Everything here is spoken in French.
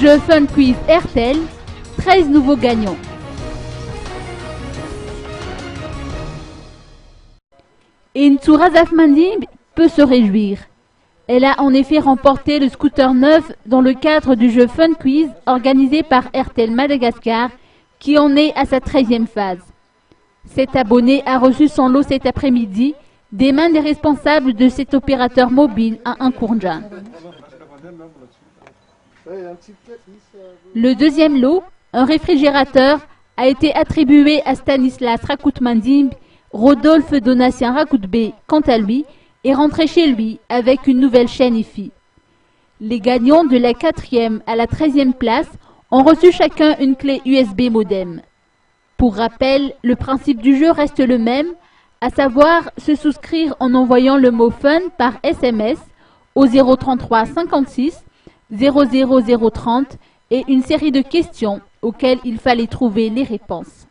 Jeu Fun Quiz RTL, 13 nouveaux gagnants. Intu Razafmandi peut se réjouir. Elle a en effet remporté le scooter neuf dans le cadre du jeu Fun Quiz organisé par RTL Madagascar qui en est à sa 13e phase. Cet abonné a reçu son lot cet après-midi des mains des responsables de cet opérateur mobile à Nkourndja. Le deuxième lot, un réfrigérateur, a été attribué à Stanislas Rakoutmandimb. Rodolphe Donatien Rakoutbe, quant à lui, est rentré chez lui avec une nouvelle chaîne IFI. Les gagnants de la 4e à la 13e place ont reçu chacun une clé USB modem. Pour rappel, le principe du jeu reste le même, à savoir se souscrire en envoyant le mot FUN par SMS au 033 56 00030 et une série de questions auxquelles il fallait trouver les réponses.